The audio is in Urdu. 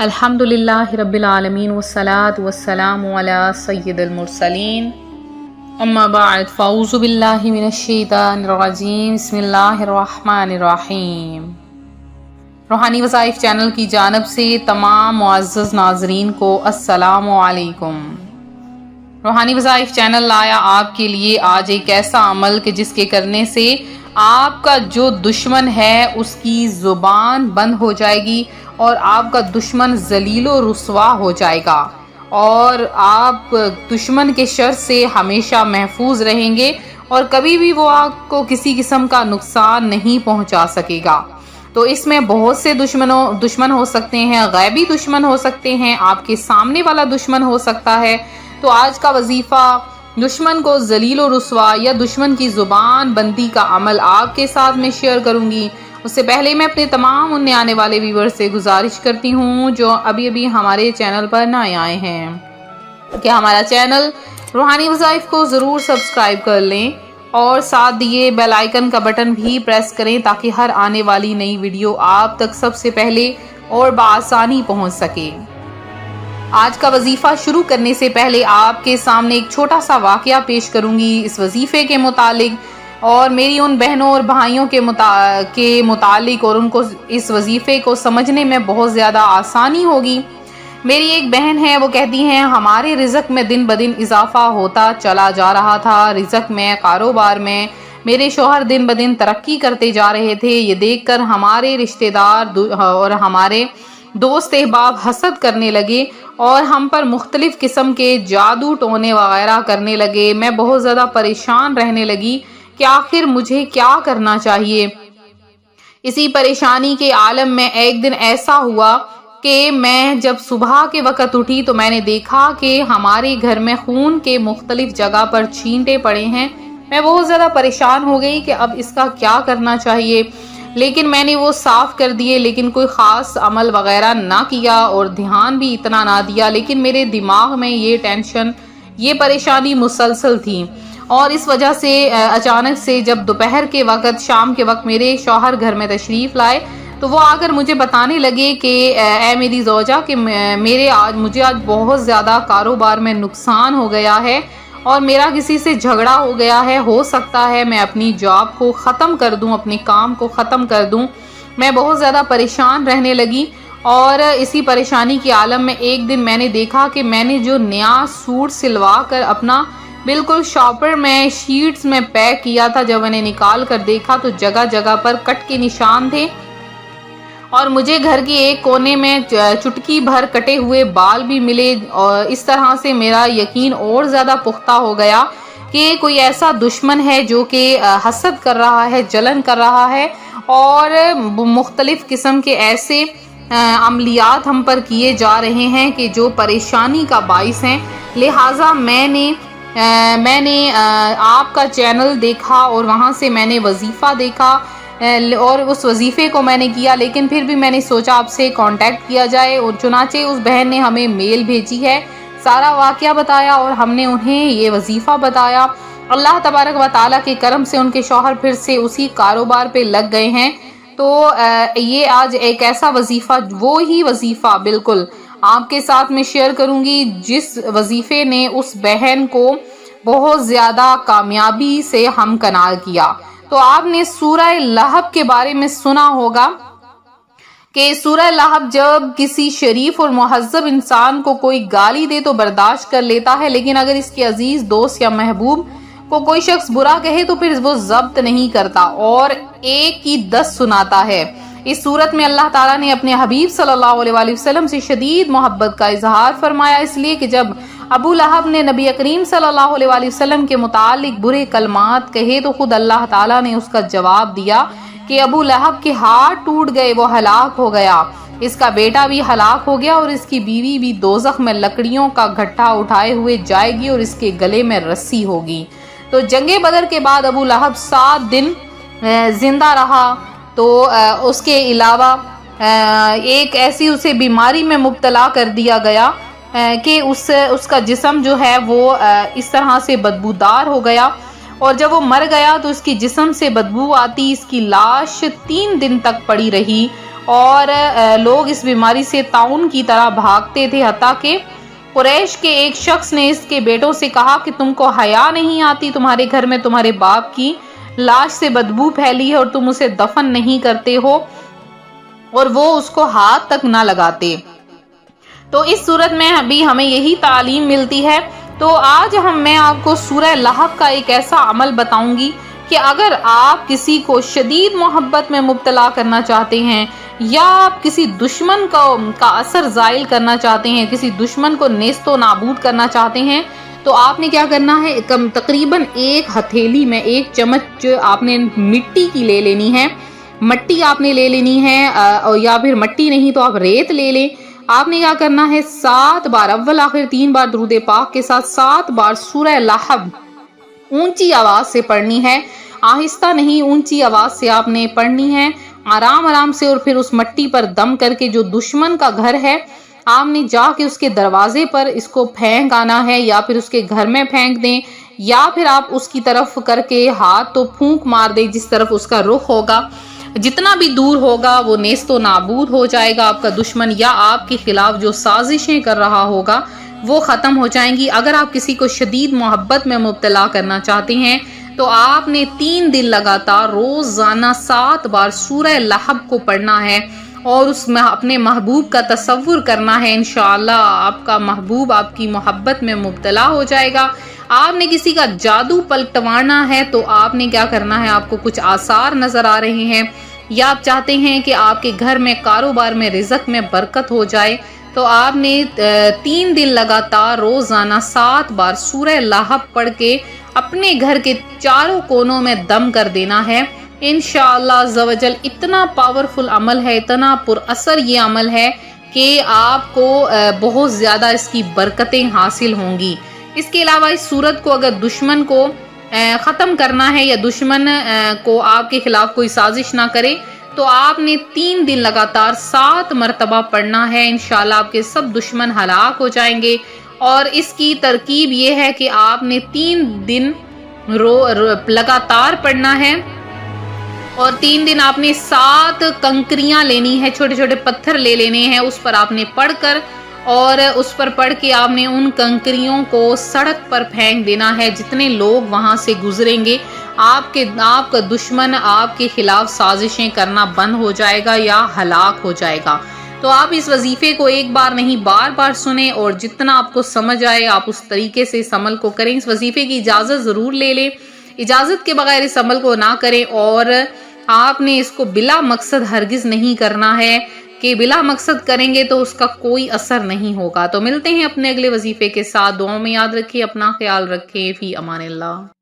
الحمدللہ رب العالمین والصلاة والسلام علی سید المرسلین اما بعد فاعوذ باللہ من الشیطان الرجیم بسم اللہ الرحمن الرحیم۔ روحانی وظائف چینل کی جانب سے تمام معزز ناظرین کو السلام علیکم۔ روحانی وظائف چینل لایا آپ کے لیے آج ایک ایسا عمل کہ جس کے کرنے سے آپ کا جو دشمن ہے اس کی زبان بند ہو جائے گی اور آپ کا دشمن ذلیل و رسوا ہو جائے گا اور آپ دشمن کے شر سے ہمیشہ محفوظ رہیں گے اور کبھی بھی وہ آپ کو کسی قسم کا نقصان نہیں پہنچا سکے گا۔ تو اس میں بہت سے دشمن ہو سکتے ہیں، غیبی دشمن ہو سکتے ہیں، آپ کے سامنے والا دشمن ہو سکتا ہے۔ تو آج کا وظیفہ دشمن کو ذلیل و رسوا یا دشمن کی زبان بندی کا عمل آپ کے ساتھ میں شیئر کروں گی۔ اس سے پہلے میں اپنے تمام اننے آنے والے ویور سے گزارش کرتی ہوں جو ابھی ہمارے چینل پر نئے آئے ہیں کہ ہمارا چینل روحانی وظائف کو ضرور سبسکرائب کر لیں اور ساتھ دیے بیل آئیکن کا بٹن بھی پریس کریں تاکہ ہر آنے والی نئی ویڈیو آپ تک سب سے پہلے اور بآسانی پہنچ سکے۔ آج کا وظیفہ شروع کرنے سے پہلے آپ کے سامنے ایک چھوٹا سا واقعہ پیش کروں گی اس وظیفے کے متعلق اور میری ان بہنوں اور بھائیوں کے متعلق اور ان کو اس وظیفے کو سمجھنے میں بہت زیادہ آسانی ہوگی۔ میری ایک بہن ہے، وہ کہتی ہیں ہمارے رزق میں دن بدن اضافہ ہوتا چلا جا رہا تھا، رزق میں، کاروبار میں میرے شوہر دن بدن ترقی کرتے جا رہے تھے۔ یہ دیکھ کر ہمارے رشتہ دار اور ہمارے دوست احباب حسد کرنے لگے اور ہم پر مختلف قسم کے جادو ٹونے وغیرہ کرنے لگے۔ میں بہت زیادہ پریشان رہنے لگی کہ آخر مجھے کیا کرنا چاہیے۔ اسی پریشانی کے عالم میں ایک دن ایسا ہوا کہ میں جب صبح کے وقت اٹھی تو میں نے دیکھا کہ ہمارے گھر میں خون کے مختلف جگہ پر چھینٹے پڑے ہیں۔ میں بہت زیادہ پریشان ہو گئی کہ اب اس کا کیا کرنا چاہیے، لیکن میں نے وہ صاف کر دیے، لیکن کوئی خاص عمل وغیرہ نہ کیا اور دھیان بھی اتنا نہ دیا، لیکن میرے دماغ میں یہ ٹینشن، یہ پریشانی مسلسل تھی۔ اور اس وجہ سے اچانک سے جب دوپہر کے وقت، شام کے وقت میرے شوہر گھر میں تشریف لائے تو وہ آ کر مجھے بتانے لگے کہ اے میری زوجہ کہ مجھے آج بہت زیادہ کاروبار میں نقصان ہو گیا ہے اور میرا کسی سے جھگڑا ہو گیا ہے، ہو سکتا ہے میں اپنی جاب کو ختم کر دوں، اپنے کام کو ختم کر دوں۔ میں بہت زیادہ پریشان رہنے لگی اور اسی پریشانی کے عالم میں ایک دن میں نے دیکھا کہ میں نے جو نیا سوٹ سلوا کر اپنا بالکل شاپر میں شیٹس میں پیک کیا تھا، جب میں نے نکال کر دیکھا تو جگہ جگہ پر کٹ کے نشان تھے اور مجھے گھر کی ایک کونے میں چٹکی بھر کٹے ہوئے بال بھی ملے۔ اور اس طرح سے میرا یقین اور زیادہ پختہ ہو گیا کہ کوئی ایسا دشمن ہے جو کہ حسد کر رہا ہے، جلن کر رہا ہے اور مختلف قسم کے ایسے عملیات ہم پر کیے جا رہے ہیں کہ جو پریشانی کا باعث ہیں۔ لہٰذا میں نے آپ کا چینل دیکھا اور وہاں سے میں نے وظیفہ دیکھا اور اس وظیفے کو میں نے کیا، لیکن پھر بھی میں نے سوچا آپ سے کانٹیکٹ کیا جائے اور چنانچہ اس بہن نے ہمیں میل بھیجی ہے، سارا واقعہ بتایا اور ہم نے انہیں یہ وظیفہ بتایا۔ اللہ تبارک و تعالیٰ کے کرم سے ان کے شوہر پھر سے اسی کاروبار پہ لگ گئے ہیں۔ تو یہ آج ایک ایسا وظیفہ، وہی وظیفہ بالکل آپ کے ساتھ میں شیئر کروں گی جس وظیفے نے اس بہن کو بہت زیادہ کامیابی سے ہمکنار کیا۔ تو آپ نے سورہ لہب کے بارے میں سنا ہوگا کہ سورہ لہب جب کسی شریف اور مہذب انسان کو کوئی گالی دے تو برداشت کر لیتا ہے، لیکن اگر اس کے عزیز دوست یا محبوب کو کوئی شخص برا کہے تو پھر وہ ضبط نہیں کرتا اور ایک کی 10 سناتا ہے۔ اس صورت میں اللہ تعالیٰ نے اپنے حبیب صلی اللہ علیہ وسلم سے شدید محبت کا اظہار فرمایا، اس لیے کہ جب ابو لہب نے نبی کریم صلی اللہ علیہ وسلم کے متعلق برے کلمات کہے تو خود اللہ تعالیٰ نے اس کا جواب دیا کہ ابو لہب کے ہاتھ ٹوٹ گئے، وہ ہلاک ہو گیا، اس کا بیٹا بھی ہلاک ہو گیا اور اس کی بیوی بھی دوزخ میں لکڑیوں کا گھٹا اٹھائے ہوئے جائے گی اور اس کے گلے میں رسی ہوگی۔ تو جنگ بدر کے بعد ابو لہب 7 دن زندہ رہا، تو اس کے علاوہ ایک ایسی اسے بیماری میں مبتلا کر دیا گیا کہ اس کا جسم جو ہے وہ اس طرح سے بدبودار ہو گیا اور جب وہ مر گیا تو اس کی جسم سے بدبو آتی، اس کی لاش 3 دن تک پڑی رہی اور لوگ اس بیماری سے طاعون کی طرح بھاگتے تھے، حتیٰ کہ قریش کے ایک شخص نے اس کے بیٹوں سے کہا کہ تم کو حیا نہیں آتی، تمہارے گھر میں تمہارے باپ کی لاش سے بدبو پھیلی ہے اور تم اسے دفن نہیں کرتے ہو، اور وہ اس کو ہاتھ تک نہ لگاتے۔ تو اس صورت میں ابھی ہمیں یہی تعلیم ملتی ہے۔ تو آج میں آپ کو سورہ لہب کا ایک ایسا عمل بتاؤں گی کہ اگر آپ کسی کو شدید محبت میں مبتلا کرنا چاہتے ہیں، یا آپ کسی دشمن کا اثر زائل کرنا چاہتے ہیں، کسی دشمن کو نیست و نابود کرنا چاہتے ہیں، تو آپ نے کیا کرنا ہے، تقریباً ایک ہتھیلی میں ایک چمچ آپ نے مٹی کی لے لینی ہے، مٹی آپ نے لے لینی ہے، یا پھر مٹی نہیں تو آپ ریت لے لیں۔ آپ نے کیا کرنا ہے، 7 بار اول آخر 3 بار درود پاک کے ساتھ 7 بار سورہ لہب اونچی آواز سے پڑھنی ہے، آہستہ نہیں، اونچی آواز سے آپ نے پڑھنی ہے، آرام آرام سے، اور پھر اس مٹی پر دم کر کے جو دشمن کا گھر ہے آپ نے جا کے اس کے دروازے پر اس کو پھینک آنا ہے، یا پھر اس کے گھر میں پھینک دیں، یا پھر آپ اس کی طرف کر کے ہاتھ تو پھونک مار دیں جس طرف اس کا رخ ہوگا، جتنا بھی دور ہوگا وہ نیست و نابود ہو جائے گا آپ کا دشمن، یا آپ کے خلاف جو سازشیں کر رہا ہوگا وہ ختم ہو جائیں گی۔ اگر آپ کسی کو شدید محبت میں مبتلا کرنا چاہتے ہیں تو آپ نے 3 دن لگاتار روزانہ 7 بار سورہ لہب کو پڑھنا ہے، اور اس میں اپنے محبوب کا تصور کرنا ہے۔ انشاءاللہ آپ کا محبوب آپ کی محبت میں مبتلا ہو جائے گا۔ آپ نے کسی کا جادو پلٹوانا ہے تو آپ نے کیا کرنا ہے، آپ کو کچھ آثار نظر آ رہے ہیں، یا آپ چاہتے ہیں کہ آپ کے گھر میں کاروبار میں رزق میں برکت ہو جائے، تو آپ نے 3 دن لگاتار روزانہ 7 بار سورہ لہب پڑھ کے اپنے گھر کے چاروں کونوں میں دم کر دینا ہے۔ انشاءاللہ عز و جل اتنا پاورفل عمل ہے، اتنا پر اثر یہ عمل ہے کہ آپ کو بہت زیادہ اس کی برکتیں حاصل ہوں گی۔ اس کے علاوہ اس سورت کو اگر دشمن کو ختم کرنا ہے، یا دشمن کو آپ کے خلاف کوئی سازش نہ کرے، تو آپ نے 3 دن لگاتار 7 مرتبہ پڑھنا ہے، انشاءاللہ آپ کے سب دشمن ہلاک ہو جائیں گے۔ اور اس کی ترکیب یہ ہے کہ آپ نے 3 دن لگاتار پڑھنا ہے، اور 3 دن آپ نے 7 کنکریاں لینی ہے، چھوٹے چھوٹے پتھر لے لینے ہیں، اس پر آپ نے پڑھ کر، اور اس پر پڑھ کے آپ نے ان کنکریوں کو سڑک پر پھینک دینا ہے۔ جتنے لوگ وہاں سے گزریں گے آپ کا دشمن آپ کے خلاف سازشیں کرنا بند ہو جائے گا یا ہلاک ہو جائے گا۔ تو آپ اس وظیفے کو ایک بار نہیں بار بار سنیں، اور جتنا آپ کو سمجھ آئے آپ اس طریقے سے اس عمل کو کریں۔ اس وظیفے کی اجازت ضرور لے لیں، اجازت کے بغیر اس عمل کو نہ کریں، اور آپ نے اس کو بلا مقصد ہرگز نہیں کرنا ہے، کہ بلا مقصد کریں گے تو اس کا کوئی اثر نہیں ہوگا۔ تو ملتے ہیں اپنے اگلے وظیفے کے ساتھ، دعاؤں میں یاد رکھیں، اپنا خیال رکھیں، فی امان اللہ۔